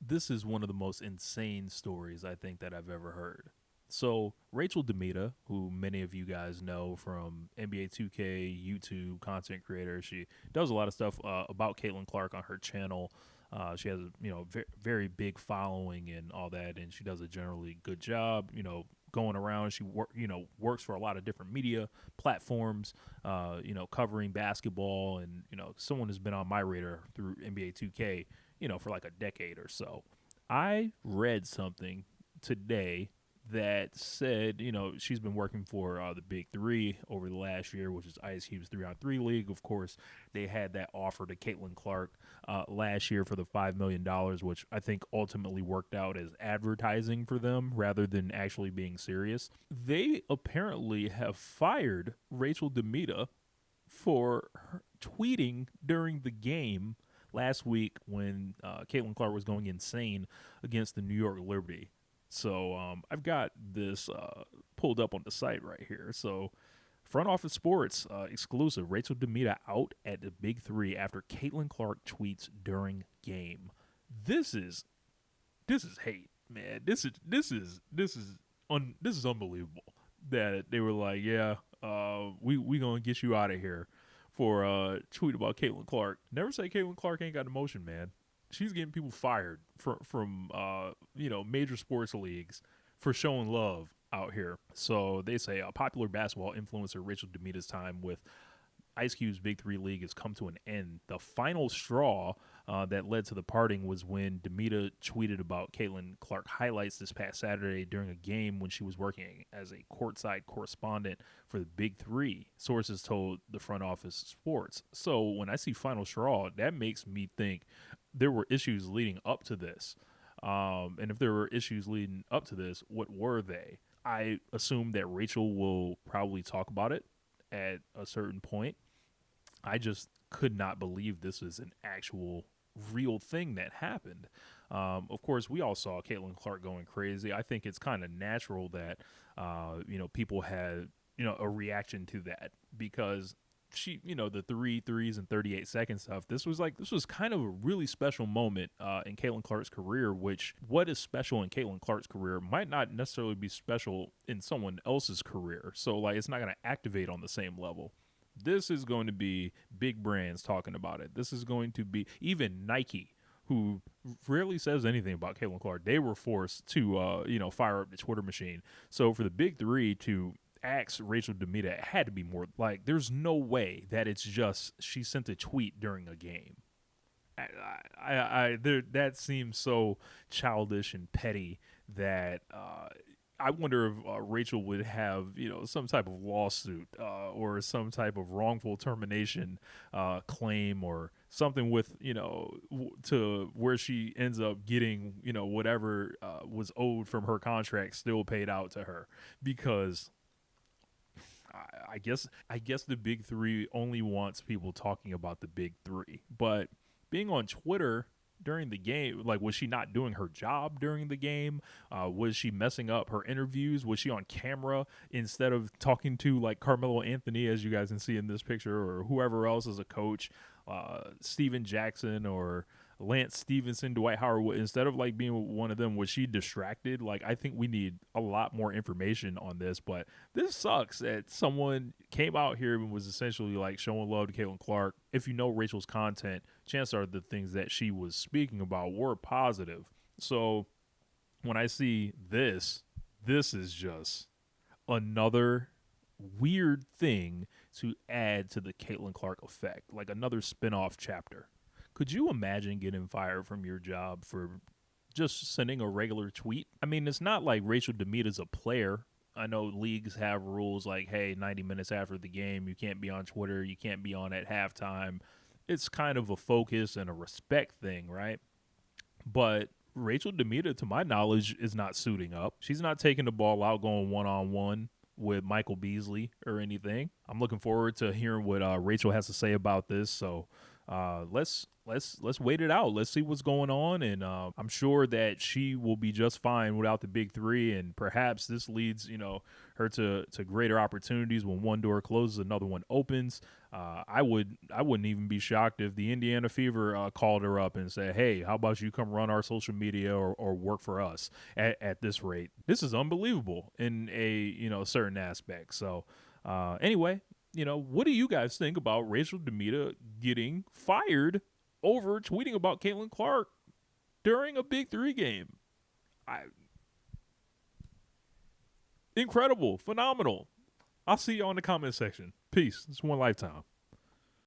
This is one of the most insane stories I think that I've ever heard. So, Rachel DeMita, who many of you guys know from NBA 2K, YouTube, content creator, she does a lot of stuff about Caitlin Clark on her channel. She has a very big following and all that, and she does a generally good job. Going around, works for a lot of different media platforms. Covering basketball, and someone has been on my radar through NBA 2K. For like a decade or so. I read something today that said, she's been working for the Big 3 over the last year, which is Ice Cube's 3-on-3 league. Of course, they had that offer to Caitlin Clark last year for the $5 million, which I think ultimately worked out as advertising for them rather than actually being serious. They apparently have fired Rachel DeMita for her tweeting during the game last week when Caitlin Clark was going insane against the New York Liberty. So I've got this pulled up on the site right here. So Front Office Sports exclusive: Rachel DeMita out at the Big 3 after Caitlin Clark tweets during game. This is hate, man. This is unbelievable that they were like, yeah, we gonna get you out of here for a tweet about Caitlin Clark. Never say Caitlin Clark ain't got emotion, man. She's getting people fired from major sports leagues for showing love out here. So they say a popular basketball influencer Rachel DeMita's time with Ice Cube's Big 3 league has come to an end. The final straw that led to the parting was when DeMita tweeted about Caitlin Clark highlights this past Saturday during a game when she was working as a courtside correspondent for the Big 3, sources told the Front Office Sports. So when I see final straw, that makes me think there were issues leading up to this. And if there were issues leading up to this, what were they? I assume that Rachel will probably talk about it at a certain point. I just could not believe this was an actual real thing that happened. Of course, we all saw Caitlin Clark going crazy. I think it's kind of natural that people had a reaction to that because she, the three threes and 38 second stuff. This was kind of a really special moment in Caitlin Clark's career. Which what is special in Caitlin Clark's career might not necessarily be special in someone else's career. So like, it's not going to activate on the same level. This is going to be big brands talking about it. This is going to be even Nike, who rarely says anything about Caitlin Clark. They were forced to, fire up the Twitter machine. So for the Big 3 to ask Rachel DeMita, it had to be more. Like, there's no way that it's just she sent a tweet during a game. That seems so childish and petty that I wonder if Rachel would have, some type of lawsuit or some type of wrongful termination claim or something with, to where she ends up getting, whatever was owed from her contract still paid out to her. Because I guess the Big 3 only wants people talking about the Big 3. But being on Twitter during the game, like, was she not doing her job during the game? Was she messing up her interviews? Was she on camera instead of talking to like Carmelo Anthony, as you guys can see in this picture, or whoever else as a coach, Steven Jackson or Lance Stevenson, Dwight Howard? Instead of like being one of them, was she distracted? Like, I think we need a lot more information on this. But this sucks that someone came out here and was essentially like showing love to Caitlin Clark. If you know Rachel's content, chances are the things that she was speaking about were positive. So when I see this is just another weird thing to add to the Caitlin Clark effect, like another spin-off chapter. Could you imagine getting fired from your job for just sending a regular tweet? I mean, it's not like Rachel DeMita's a player. I know leagues have rules like, hey, 90 minutes after the game, you can't be on Twitter, you can't be on at halftime. It's kind of a focus and a respect thing, right? But Rachel DeMita, to my knowledge, is not suiting up. She's not taking the ball out, going one-on-one with Michael Beasley or anything. I'm looking forward to hearing what Rachel has to say about this. So let's wait it out. Let's see what's going on, and I'm sure that she will be just fine without the Big 3, and perhaps this leads her to greater opportunities. When one door closes, another one opens. I wouldn't even be shocked if the Indiana Fever called her up and said, "Hey, how about you come run our social media or work for us at this rate?" This is unbelievable in a certain aspect. So anyway, what do you guys think about Rachel DeMita getting fired over tweeting about Caitlin Clark during a Big 3 game? Incredible, phenomenal. I'll see you on the comment section. Peace. It's one lifetime.